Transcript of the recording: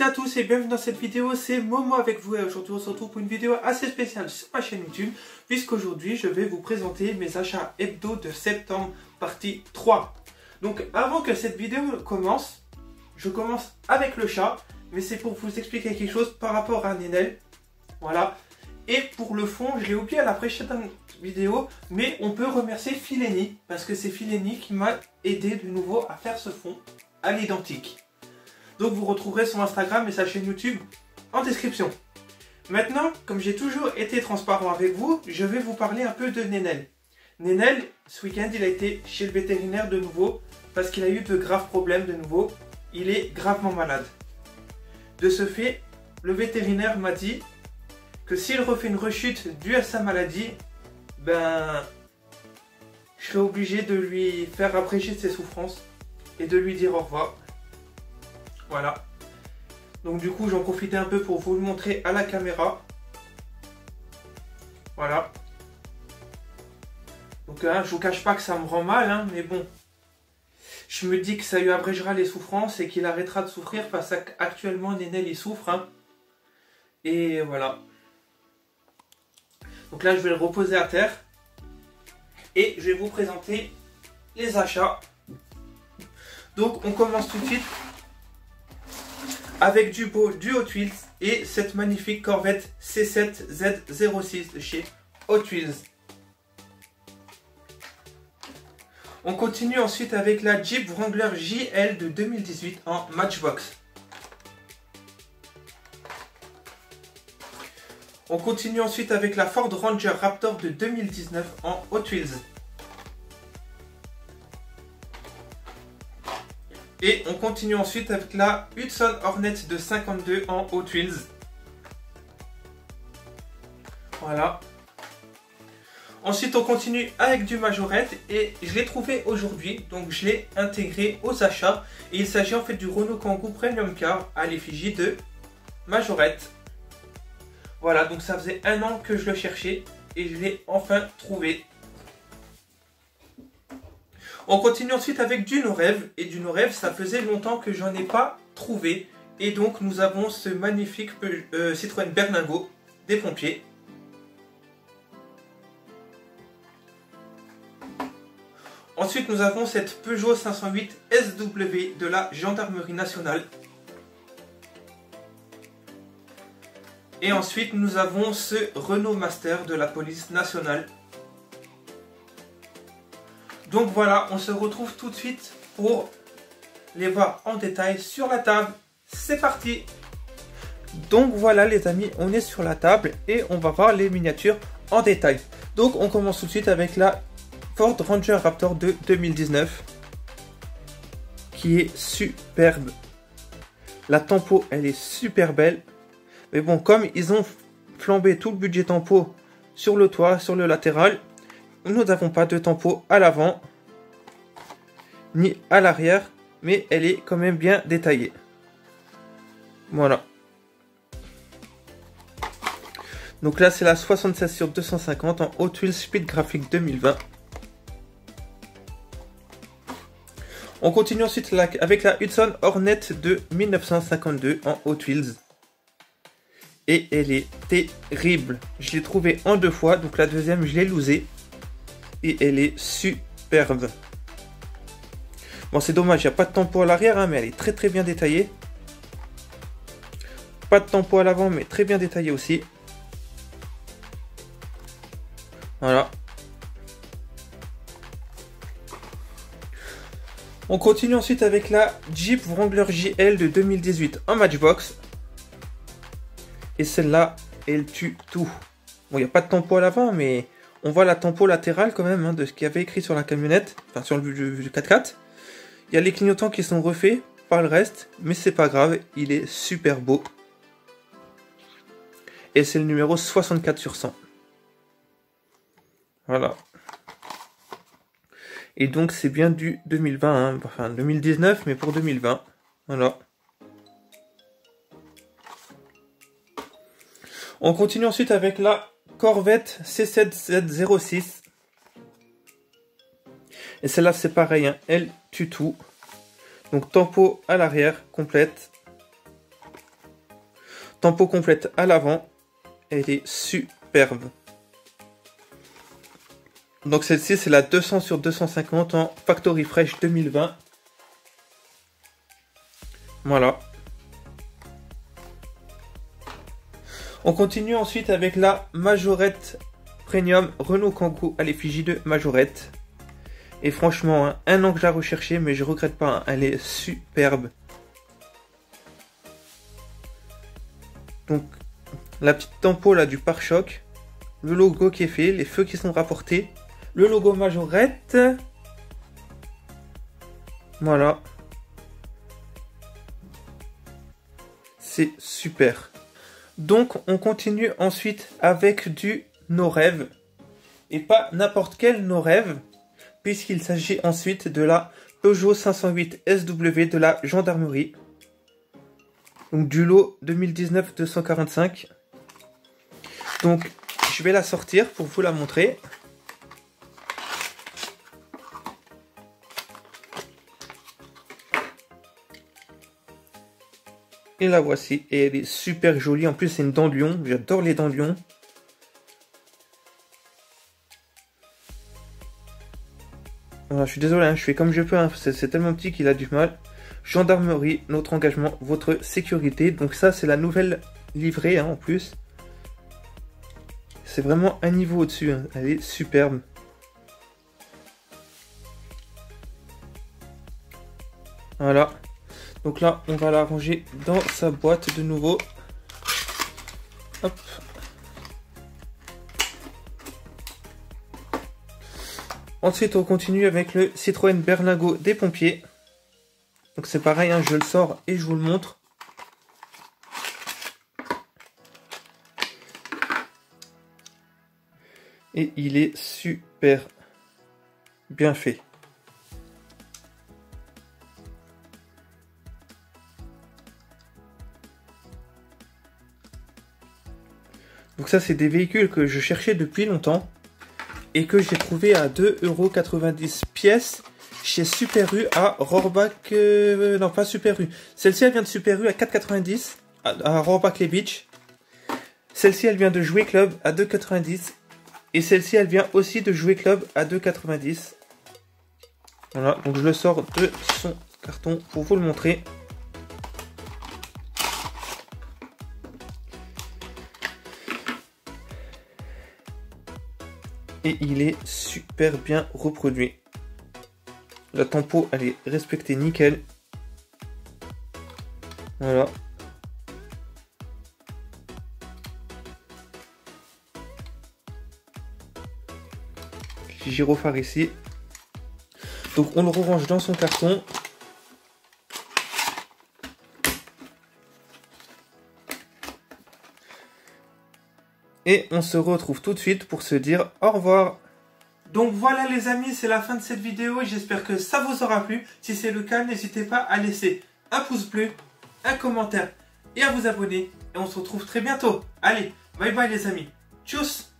à tous et bienvenue dans cette vidéo, c'est Momo avec vous et aujourd'hui on se retrouve pour une vidéo assez spéciale sur ma chaîne YouTube puisqu'aujourd'hui je vais vous présenter mes achats hebdo de septembre partie 3. Donc avant que cette vidéo commence, je commence avec le chat, mais c'est pour vous expliquer quelque chose par rapport à Nenel. Voilà. Et pour le fond, je l'ai oublié à la précédente vidéo, mais on peut remercier Fileni parce que c'est Fileni qui m'a aidé de nouveau à faire ce fond à l'identique. Donc vous retrouverez son Instagram et sa chaîne YouTube en description. Maintenant, comme j'ai toujours été transparent avec vous, je vais vous parler un peu de Nenel. Nenel, ce week-end, il a été chez le vétérinaire de nouveau parce qu'il a eu de graves problèmes de nouveau. Il est gravement malade. De ce fait, le vétérinaire m'a dit que s'il refait une rechute due à sa maladie, je serai obligé de lui faire abréger ses souffrances et de lui dire au revoir. Voilà. Donc du coup, j'en profitais un peu pour vous le montrer à la caméra. Voilà. Donc je vous cache pas que ça me rend mal, mais bon. Je me dis que ça lui abrégera les souffrances et qu'il arrêtera de souffrir parce qu'actuellement, Nenel, il souffre. Et voilà. Donc là, je vais le reposer à terre. Et je vais vous présenter les achats. Donc on commence tout de suite avec du beau du Hot Wheels et cette magnifique Corvette C7Z06 de chez Hot Wheels. On continue ensuite avec la Jeep Wrangler JL de 2018 en Matchbox. On continue ensuite avec la Ford Ranger Raptor de 2019 en Hot Wheels. Et on continue ensuite avec la Hudson Hornet de 52 en Hot Wheels. Voilà. Ensuite, on continue avec du Majorette et je l'ai trouvé aujourd'hui, donc je l'ai intégré aux achats. Et il s'agit en fait du Renault Kangoo Premium Car à l'effigie de Majorette. Voilà, donc ça faisait un an que je le cherchais et je l'ai enfin trouvé. On continue ensuite avec du No-Rêve. Et du No-Rêve, ça faisait longtemps que j'en ai pas trouvé. Et donc nous avons ce magnifique Citroën Berlingot des pompiers. Ensuite nous avons cette Peugeot 508 SW de la Gendarmerie Nationale. Et ensuite nous avons ce Renault Master de la Police Nationale. Donc voilà, on se retrouve tout de suite pour les voir en détail sur la table. C'est parti! Donc voilà les amis, on est sur la table et on va voir les miniatures en détail. Donc on commence tout de suite avec la Ford Ranger Raptor de 2019 qui est superbe. La tempo, elle est super belle. Mais bon, comme ils ont flambé tout le budget tempo sur le toit, sur le latéral, nous n'avons pas de tempo à l'avant ni à l'arrière, mais elle est quand même bien détaillée. Voilà. Donc là, c'est la 76/250 en Hot Wheels Speed Graphic 2020. On continue ensuite avec la Hudson Hornet de 1952 en Hot Wheels. Et elle est terrible. Je l'ai trouvée en deux fois, donc la deuxième, je l'ai loosée. Et elle est superbe. Bon, c'est dommage, il n'y a pas de tempo à l'arrière, mais elle est très bien détaillée. Pas de tempo à l'avant, mais très bien détaillée aussi. Voilà. On continue ensuite avec la Jeep Wrangler JL de 2018 en Matchbox. Et celle-là, elle tue tout. Bon, il n'y a pas de tempo à l'avant, mais on voit la tempo latérale quand même de ce qu'il y avait écrit sur la camionnette, enfin sur le 4x4. Il y a les clignotants qui sont refaits par le reste, mais c'est pas grave, il est super beau. Et c'est le numéro 64/100. Voilà. Et donc c'est bien du 2020, enfin 2019, mais pour 2020. Voilà. On continue ensuite avec la Corvette C7Z06. Et celle-là, c'est pareil, elle tue tout. Donc tempo à l'arrière, complète. Tempo complète à l'avant. Elle est superbe. Donc celle-ci c'est la 200 sur 250 en Factory Fresh 2020. Voilà. On continue ensuite avec la Majorette Premium Renault Kangoo à l'effigie de Majorette. Et franchement, hein, un an que je la recherchais, mais je regrette pas, hein, elle est superbe. Donc, la petite tempo là du pare-choc, le logo qui est fait, les feux qui sont rapportés, le logo Majorette. Voilà. C'est super. Donc, on continue ensuite avec du No Rêve. Et pas n'importe quel No Rêve, puisqu'il s'agit ensuite de la Peugeot 508 SW de la gendarmerie. Donc du lot 2019-245. Donc je vais la sortir pour vous la montrer. Et la voici. Et elle est super jolie. En plus c'est une dent de lion. J'adore les dents de lion. Voilà, je suis désolé, hein, je fais comme je peux, hein, c'est tellement petit qu'il a du mal. Gendarmerie, notre engagement, votre sécurité. Donc ça, c'est la nouvelle livrée, hein, en plus. C'est vraiment un niveau au-dessus, hein. Elle est superbe. Voilà. Donc là, on va la ranger dans sa boîte de nouveau. Hop. Ensuite, on continue avec le Citroën Berlingo des pompiers. Donc c'est pareil, hein, je le sors et je vous le montre. Et il est super bien fait. Donc ça, c'est des véhicules que je cherchais depuis longtemps. Et que j'ai trouvé à 2,90 € pièce chez Super U à Rohrbach. Non, pas Super U. Celle-ci, elle vient de Super U à 4,90 € à Rohrbach-les-Beach. Celle-ci, elle vient de Jouet Club à 2,90 €. Et celle-ci, elle vient aussi de Jouet Club à 2,90 €. Voilà, donc je le sors de son carton pour vous le montrer. Et il est super bien reproduit. La tempo, elle est respectée nickel. Voilà. Gyrophare ici. Donc on le range dans son carton. Et on se retrouve tout de suite pour se dire au revoir. Donc voilà les amis, c'est la fin de cette vidéo et j'espère que ça vous aura plu. Si c'est le cas, n'hésitez pas à laisser un pouce bleu, un commentaire et à vous abonner. Et on se retrouve très bientôt. Allez, bye bye les amis. Tchuss!